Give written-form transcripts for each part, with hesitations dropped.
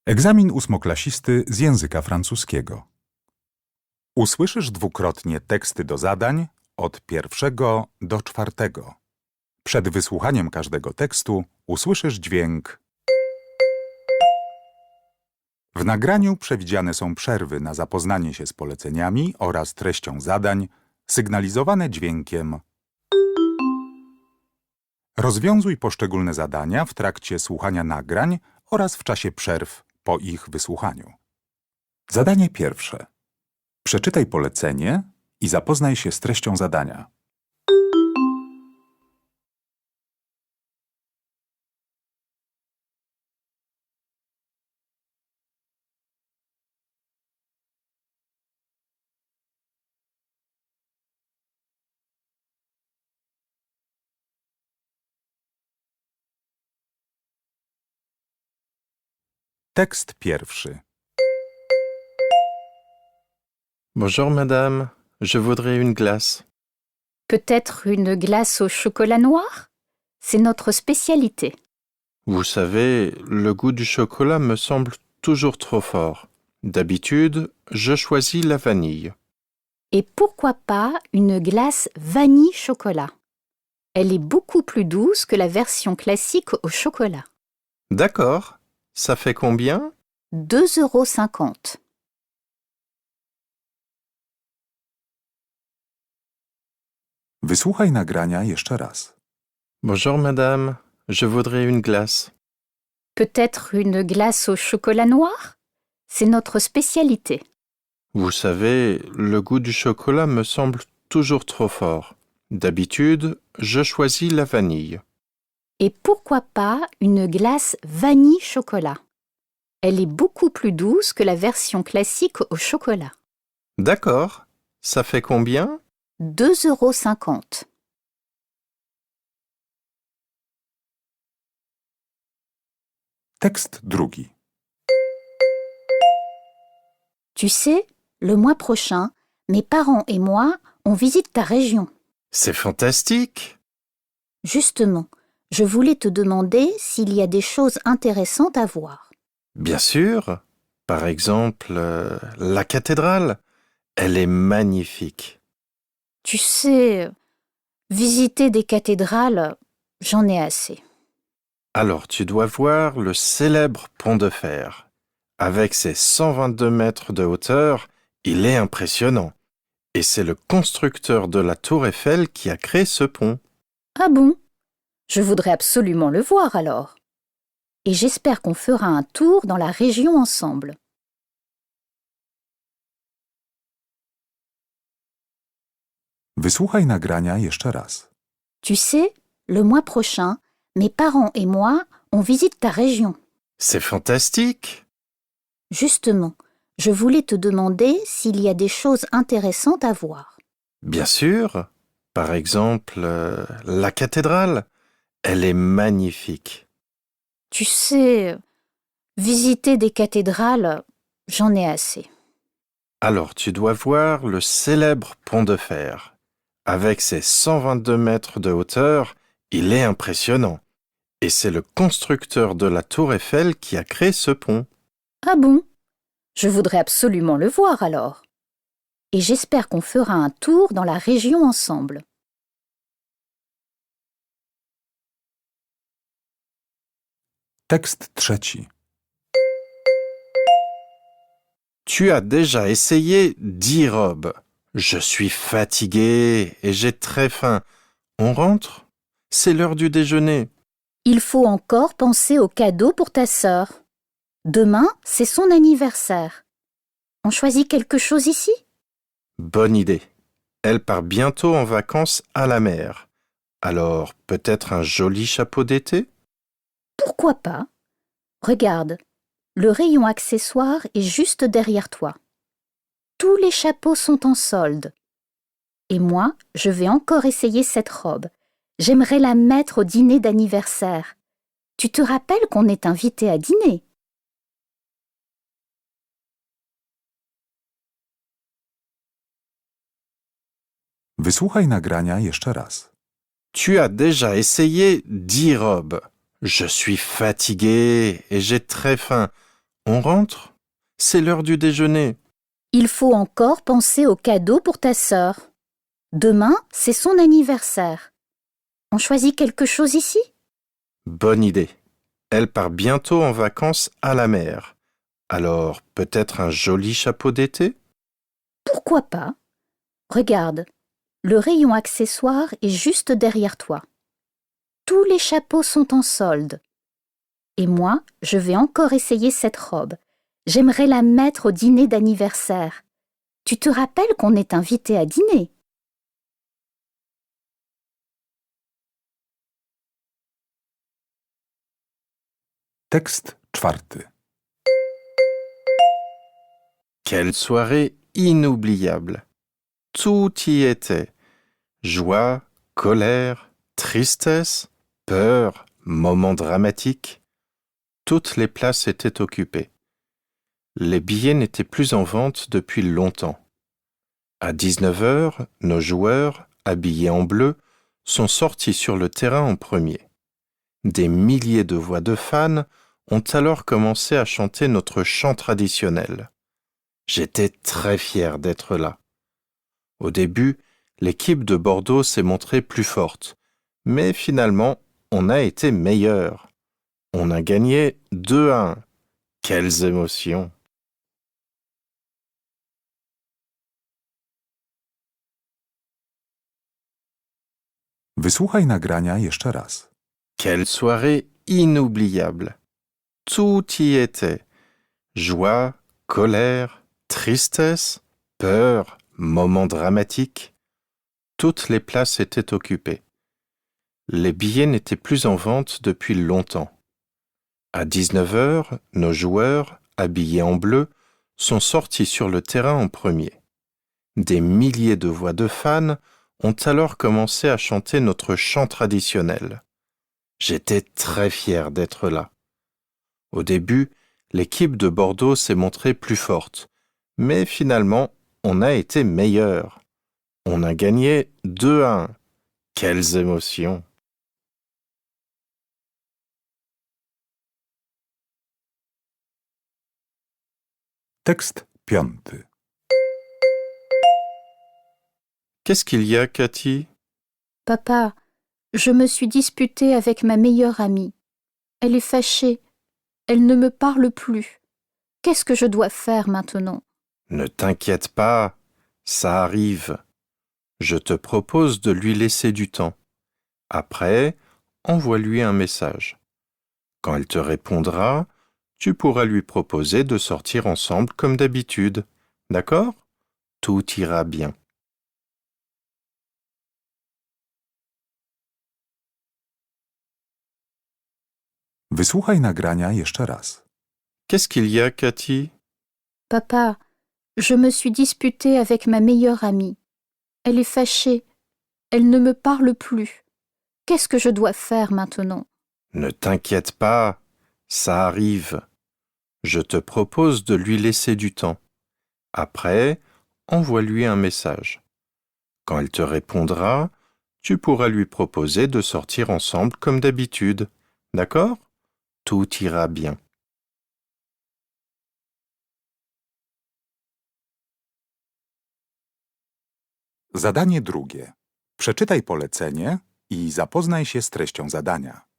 Egzamin ósmoklasisty z języka francuskiego. Usłyszysz dwukrotnie teksty do zadań od 1 do 4. Przed wysłuchaniem każdego tekstu usłyszysz dźwięk. W nagraniu przewidziane są przerwy na zapoznanie się z poleceniami oraz treścią zadań, sygnalizowane dźwiękiem. Rozwiązuj poszczególne zadania w trakcie słuchania nagrań oraz w czasie przerw po ich wysłuchaniu. Zadanie pierwsze. Przeczytaj polecenie i zapoznaj się z treścią zadania. Tekst pierwszy. Bonjour madame, je voudrais une glace. Peut-être une glace au chocolat noir? C'est notre spécialité. Vous savez, le goût du chocolat me semble toujours trop fort. D'habitude, je choisis la vanille. Et pourquoi pas une glace vanille-chocolat? Elle est beaucoup plus douce que la version classique au chocolat. D'accord, ça fait combien? 2,50 €. Wysłuchaj nagrania jeszcze raz. Bonjour madame, je voudrais une glace. Peut-être une glace au chocolat noir? C'est notre spécialité. Vous savez, le goût du chocolat me semble toujours trop fort. D'habitude, je choisis la vanille. Et pourquoi pas une glace vanille-chocolat? Elle est beaucoup plus douce que la version classique au chocolat. D'accord, ça fait combien? 2,50 €. Tekst drugi. Tu sais, le mois prochain, mes parents et moi, on visite ta région. C'est fantastique! Justement, je voulais te demander s'il y a des choses intéressantes à voir. Bien sûr. Par exemple, la cathédrale. Elle est magnifique. Tu sais, visiter des cathédrales, j'en ai assez. Alors, tu dois voir le célèbre pont de fer. Avec ses 122 mètres de hauteur, il est impressionnant. Et c'est le constructeur de la Tour Eiffel qui a créé ce pont. Ah bon? Je voudrais absolument le voir alors. Et j'espère qu'on fera un tour dans la région ensemble. Wysłuchaj nagrania jeszcze raz. Tu sais, le mois prochain, mes parents et moi, on visite ta région. C'est fantastique! Justement, je voulais te demander s'il y a des choses intéressantes à voir. Bien sûr. Par exemple, la cathédrale. Elle est magnifique. Tu sais, visiter des cathédrales, j'en ai assez. Alors, tu dois voir le célèbre pont de fer. Avec ses 122 mètres de hauteur, il est impressionnant. Et c'est le constructeur de la Tour Eiffel qui a créé ce pont. Ah bon? Je voudrais absolument le voir alors. Et j'espère qu'on fera un tour dans la région ensemble. Tekst trzeci. Tu as déjà essayé 10 robes. Je suis fatigué et j'ai très faim. On rentre? C'est l'heure du déjeuner. Il faut encore penser aux cadeaux pour ta sœur. Demain, c'est son anniversaire. On choisit quelque chose ici? Bonne idée. Elle part bientôt en vacances à la mer. Alors, peut-être un joli chapeau d'été? Pourquoi pas? Regarde, le rayon accessoires est juste derrière toi. Tous les chapeaux sont en solde. Et moi, je vais encore essayer cette robe. J'aimerais la mettre au dîner d'anniversaire. Tu te rappelles qu'on est invité à dîner? Wysłuchaj nagrania jeszcze raz. Tu as déjà essayé 10 robes. Je suis fatigué et j'ai très faim. On rentre? C'est l'heure du déjeuner. Il faut encore penser aux cadeaux pour ta sœur. Demain, c'est son anniversaire. On choisit quelque chose ici? Bonne idée. Elle part bientôt en vacances à la mer. Alors, peut-être un joli chapeau d'été? Pourquoi pas? Regarde, le rayon accessoires est juste derrière toi. Tous les chapeaux sont en solde. Et moi, je vais encore essayer cette robe. J'aimerais la mettre au dîner d'anniversaire. Tu te rappelles qu'on est invité à dîner? Tekst czwarty. Quelle soirée inoubliable! Tout y était. Joie, colère, tristesse, peur, moments dramatiques. Toutes les places étaient occupées. Les billets n'étaient plus en vente depuis longtemps. À 19h, nos joueurs, habillés en bleu, sont sortis sur le terrain en premier. Des milliers de voix de fans ont alors commencé à chanter notre chant traditionnel. J'étais très fier d'être là. Au début, l'équipe de Bordeaux s'est montrée plus forte, mais finalement, on a été meilleur. On a gagné 2-1. Quelles émotions! Wysłuchaj nagrania jeszcze raz. Quelle soirée inoubliable! Tout y était. Joie, colère, tristesse, peur, moments dramatiques. Toutes les places étaient occupées. Les billets n'étaient plus en vente depuis longtemps. À 19h, nos joueurs, habillés en bleu, sont sortis sur le terrain en premier. Des milliers de voix de fans ont alors commencé à chanter notre chant traditionnel. J'étais très fier d'être là. Au début, l'équipe de Bordeaux s'est montrée plus forte, mais finalement, on a été meilleur. On a gagné 2-1. Quelles émotions! Tekst piąty. Qu'est-ce qu'il y a, Cathy? Papa, je me suis disputée avec ma meilleure amie. Elle est fâchée. Elle ne me parle plus. Qu'est-ce que je dois faire maintenant? Ne t'inquiète pas, ça arrive. Je te propose de lui laisser du temps. Après, envoie-lui un message. Quand elle te répondra, tu pourras lui proposer de sortir ensemble comme d'habitude. D'accord? Tout ira bien. Wysłuchaj nagrania jeszcze raz. Qu'est-ce qu'il y a, Cathy? Papa, je me suis disputée avec ma meilleure amie. Elle est fâchée. Elle ne me parle plus. Qu'est-ce que je dois faire maintenant? Ne t'inquiète pas, ça arrive. Je te propose de lui laisser du temps. Après, envoie-lui un message. Quand elle te répondra, tu pourras lui proposer de sortir ensemble comme d'habitude. D'accord? Tout ira bien. Zadanie drugie. Przeczytaj polecenie i zapoznaj się z treścią zadania.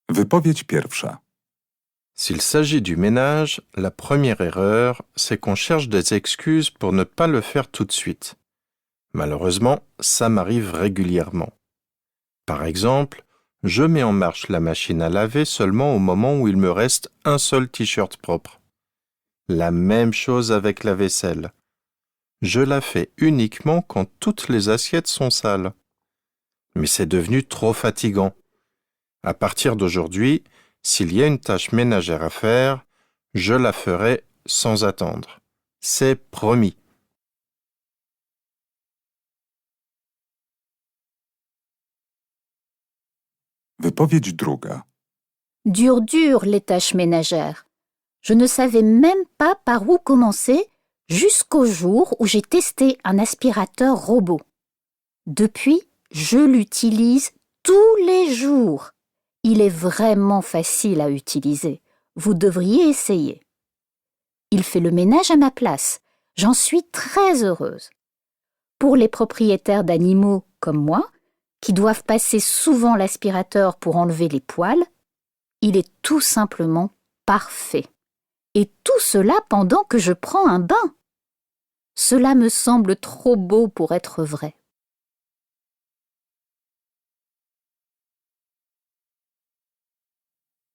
Wypowiedź pierwsza. S'il s'agit du ménage, la première erreur, c'est qu'on cherche des excuses pour ne pas le faire tout de suite. Malheureusement, ça m'arrive régulièrement. Par exemple, je mets en marche la machine à laver seulement au moment où il me reste un seul t-shirt propre. La même chose avec la vaisselle. Je la fais uniquement quand toutes les assiettes sont sales. Mais c'est devenu trop fatigant. À partir d'aujourd'hui, s'il y a une tâche ménagère à faire, je la ferai sans attendre. C'est promis. Wypowiedź druga. Dur les tâches ménagères. Je ne savais même pas par où commencer jusqu'au jour où j'ai testé un aspirateur robot. Depuis, je l'utilise tous les jours. Il est vraiment facile à utiliser. Vous devriez essayer. Il fait le ménage à ma place. J'en suis très heureuse. Pour les propriétaires d'animaux comme moi, qui doivent passer souvent l'aspirateur pour enlever les poils, il est tout simplement parfait. Et tout cela pendant que je prends un bain. Cela me semble trop beau pour être vrai.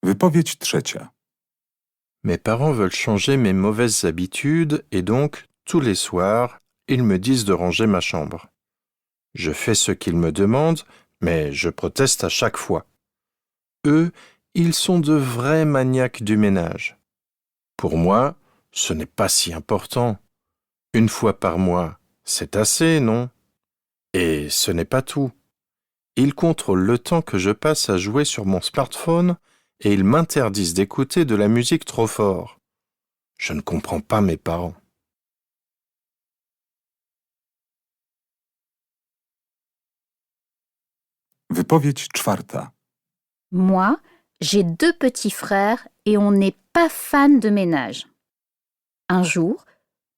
Wypowiedź trzecia. Mes parents veulent changer mes mauvaises habitudes et donc, tous les soirs, ils me disent de ranger ma chambre. Je fais ce qu'ils me demandent, mais je proteste à chaque fois. Eux, ils sont de vrais maniaques du ménage. Pour moi, ce n'est pas si important. Une fois par mois, c'est assez, non? Et ce n'est pas tout. Ils contrôlent le temps que je passe à jouer sur mon smartphone et ils m'interdisent d'écouter de la musique trop fort. Je ne comprends pas mes parents. Wypowiedź czwarta. Moi, j'ai 2 petits frères et on n'est pas fan de ménage. Un jour,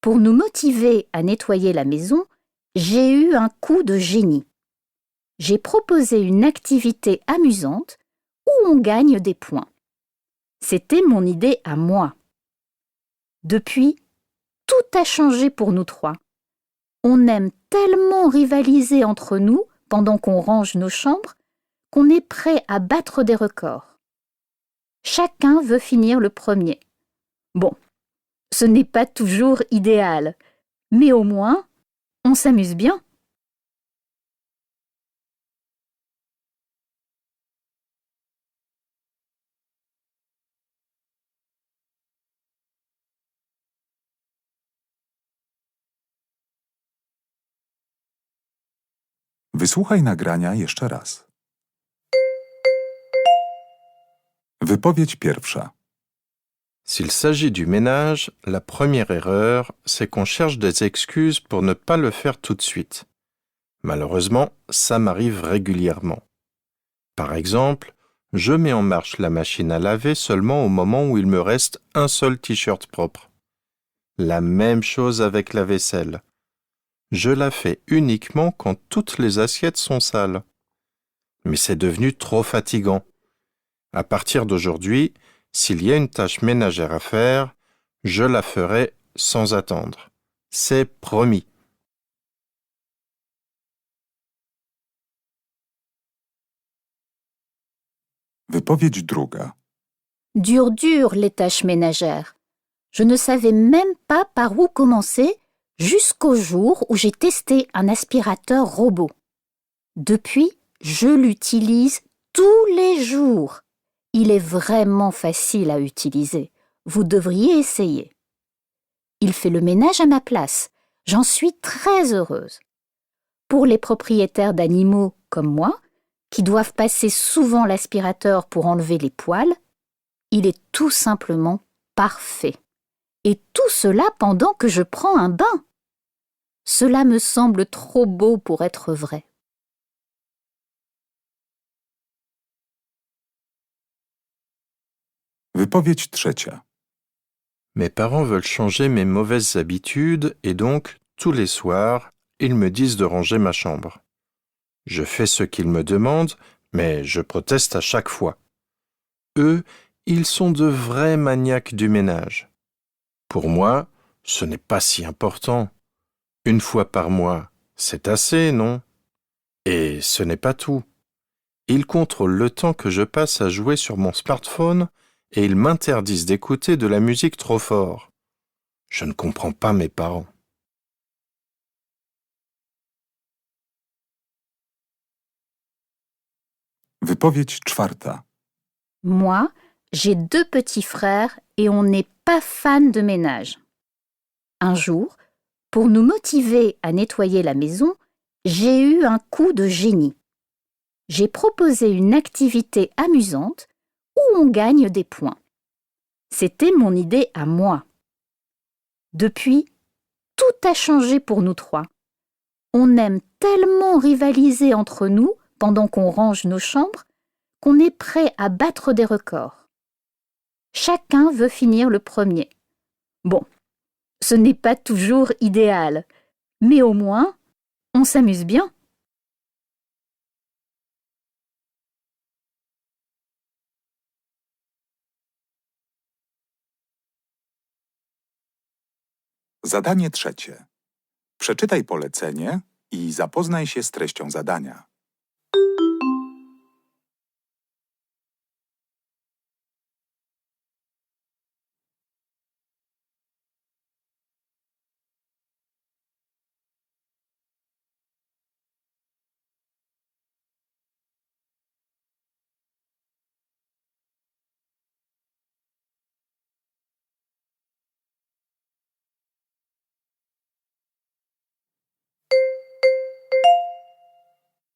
pour nous motiver à nettoyer la maison, j'ai eu un coup de génie. J'ai proposé une activité amusante où on gagne des points. C'était mon idée à moi. Depuis, tout a changé pour nous 3. On aime tellement rivaliser entre nous pendant qu'on range nos chambres qu'on est prêt à battre des records. Chacun veut finir le premier. Bon, ce n'est pas toujours idéal, mais au moins, on s'amuse bien. Wysłuchaj nagrania jeszcze raz. Wypowiedź pierwsza. S'il s'agit du ménage, la première erreur, c'est qu'on cherche des excuses pour ne pas le faire tout de suite. Malheureusement, ça m'arrive régulièrement. Par exemple, je mets en marche la machine à laver seulement au moment où il me reste un seul t-shirt propre. La même chose avec la vaisselle. Je la fais uniquement quand toutes les assiettes sont sales. Mais c'est devenu trop fatigant. À partir d'aujourd'hui, s'il y a une tâche ménagère à faire, je la ferai sans attendre. C'est promis. Wypowiedź druga. Dur les tâches ménagères. Je ne savais même pas par où commencer jusqu'au jour où j'ai testé un aspirateur robot. Depuis, je l'utilise tous les jours. Il est vraiment facile à utiliser. Vous devriez essayer. Il fait le ménage à ma place. J'en suis très heureuse. Pour les propriétaires d'animaux comme moi, qui doivent passer souvent l'aspirateur pour enlever les poils, il est tout simplement parfait. Et tout cela pendant que je prends un bain. Cela me semble trop beau pour être vrai. Wypowiedź trzecia. Mes parents veulent changer mes mauvaises habitudes et donc, tous les soirs, ils me disent de ranger ma chambre. Je fais ce qu'ils me demandent, mais je proteste à chaque fois. Eux, ils sont de vrais maniaques du ménage. Pour moi, ce n'est pas si important. Une fois par mois, c'est assez, non? Et ce n'est pas tout. Ils contrôlent le temps que je passe à jouer sur mon smartphone et ils m'interdisent d'écouter de la musique trop fort. Je ne comprends pas mes parents. Wypowiedź czwarta. Moi, j'ai 2 petits frères et on n'est pas fan de ménage. Un jour, pour nous motiver à nettoyer la maison, j'ai eu un coup de génie. J'ai proposé une activité amusante où on gagne des points. C'était mon idée à moi. Depuis, tout a changé pour nous trois. On aime tellement rivaliser entre nous pendant qu'on range nos chambres qu'on est prêt à battre des records. Chacun veut finir le premier. Bon, ce n'est pas toujours idéal, mais au moins, on s'amuse bien. Zadanie trzecie. Przeczytaj polecenie i zapoznaj się z treścią zadania.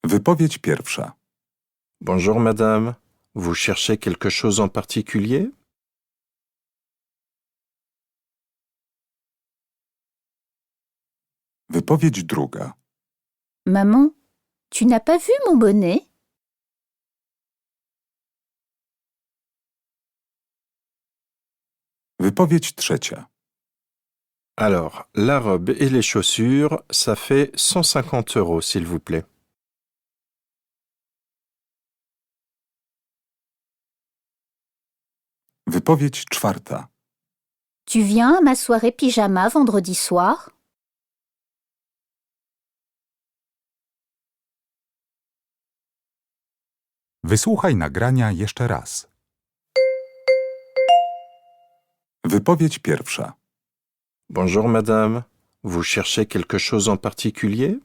Wypowiedź pierwsza. Bonjour madame, vous cherchez quelque chose en particulier? Wypowiedź druga. Maman, tu n'as pas vu mon bonnet? Wypowiedź trzecia. Alors, la robe et les chaussures, ça fait 150 €, s'il vous plaît. Wypowiedź czwarta. Tu viens à ma soirée pyjama vendredi soir? Wysłuchaj nagrania jeszcze raz. Wypowiedź pierwsza. Bonjour madame, vous cherchez quelque chose en particulier?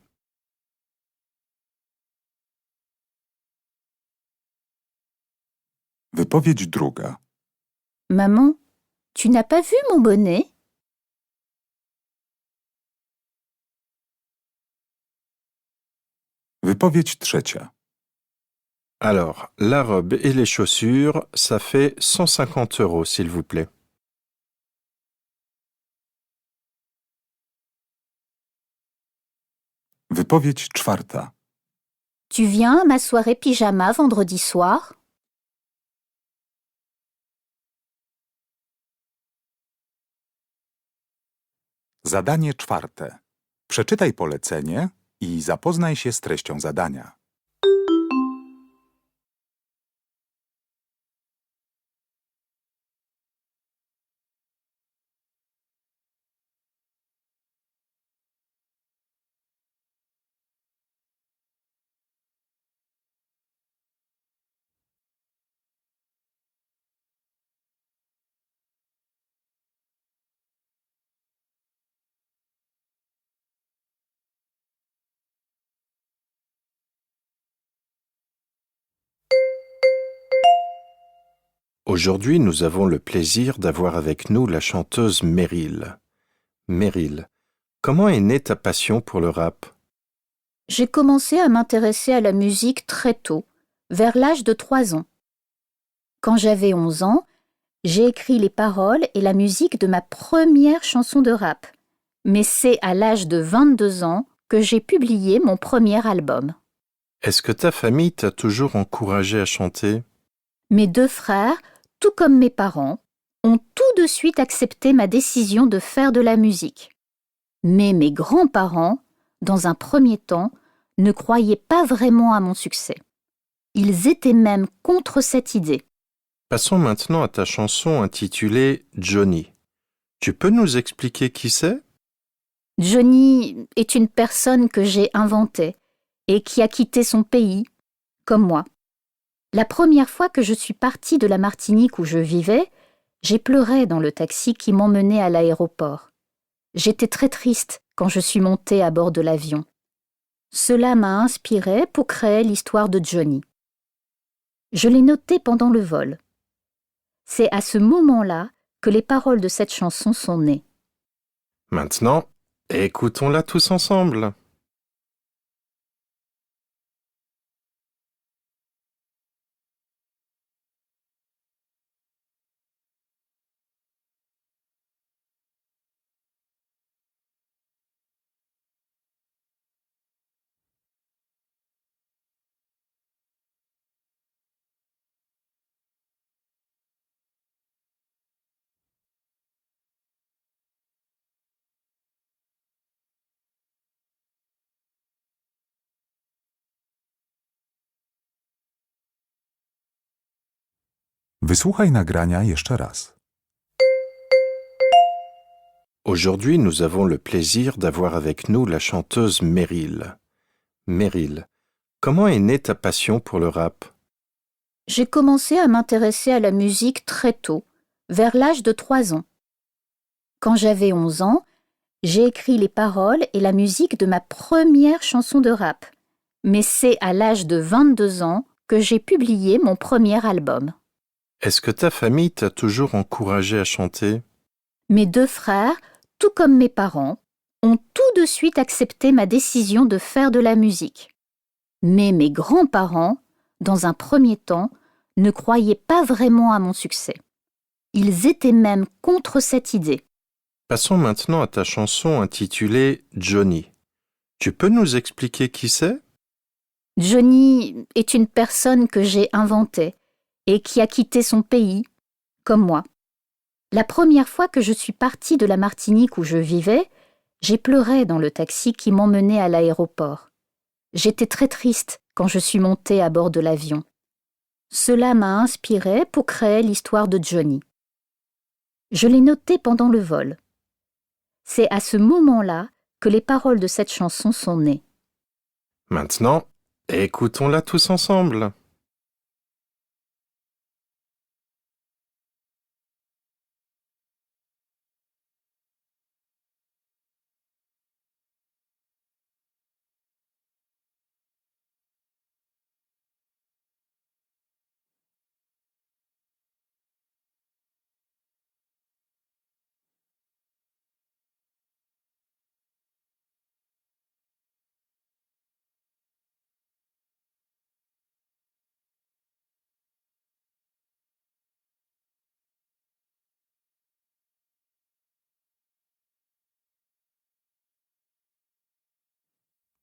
Wypowiedź druga. Maman, tu n'as pas vu mon bonnet? Wypowiedź trzecia. Alors, la robe et les chaussures, ça fait 150 €, s'il vous plaît. Wypowiedź czwarta. Tu viens à ma soirée pyjama vendredi soir? Zadanie czwarte. Przeczytaj polecenie i zapoznaj się z treścią zadania. Aujourd'hui, nous avons le plaisir d'avoir avec nous la chanteuse Meryl. Meryl, comment est née ta passion pour le rap? J'ai commencé à m'intéresser à la musique très tôt, vers l'âge de 3 ans. Quand j'avais 11 ans, j'ai écrit les paroles et la musique de ma première chanson de rap. Mais c'est à l'âge de 22 ans que j'ai publié mon premier album. Est-ce que ta famille t'a toujours encouragé à chanter? Mes 2 frères, tout comme mes parents, ont tout de suite accepté ma décision de faire de la musique. Mais mes grands-parents, dans un premier temps, ne croyaient pas vraiment à mon succès. Ils étaient même contre cette idée. Passons maintenant à ta chanson intitulée Johnny. Tu peux nous expliquer qui c'est? Johnny est une personne que j'ai inventée et qui a quitté son pays, comme moi. La première fois que je suis partie de la Martinique où je vivais, j'ai pleuré dans le taxi qui m'emmenait à l'aéroport. J'étais très triste quand je suis montée à bord de l'avion. Cela m'a inspirée pour créer l'histoire de Johnny. Je l'ai notée pendant le vol. C'est à ce moment-là que les paroles de cette chanson sont nées. Maintenant, écoutons-la tous ensemble. Wysłuchaj nagrania jeszcze raz. Aujourd'hui, nous avons le plaisir d'avoir avec nous la chanteuse Meryl. Meryl, comment est née ta passion pour le rap? J'ai commencé à m'intéresser à la musique très tôt, vers l'âge de 3 ans. Quand j'avais 11 ans, j'ai écrit les paroles et la musique de ma première chanson de rap. Mais c'est à l'âge de 22 ans que j'ai publié mon premier album. Est-ce que ta famille t'a toujours encouragé à chanter? Mes 2 frères, tout comme mes parents, ont tout de suite accepté ma décision de faire de la musique. Mais mes grands-parents, dans un premier temps, ne croyaient pas vraiment à mon succès. Ils étaient même contre cette idée. Passons maintenant à ta chanson intitulée Johnny. Tu peux nous expliquer qui c'est? Johnny est une personne que j'ai inventée et qui a quitté son pays, comme moi. La première fois que je suis partie de la Martinique où je vivais, j'ai pleuré dans le taxi qui m'emmenait à l'aéroport. J'étais très triste quand je suis montée à bord de l'avion. Cela m'a inspirée pour créer l'histoire de Johnny. Je l'ai notée pendant le vol. C'est à ce moment-là que les paroles de cette chanson sont nées. Maintenant, écoutons-la tous ensemble.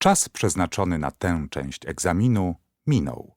Czas przeznaczony na tę część egzaminu minął.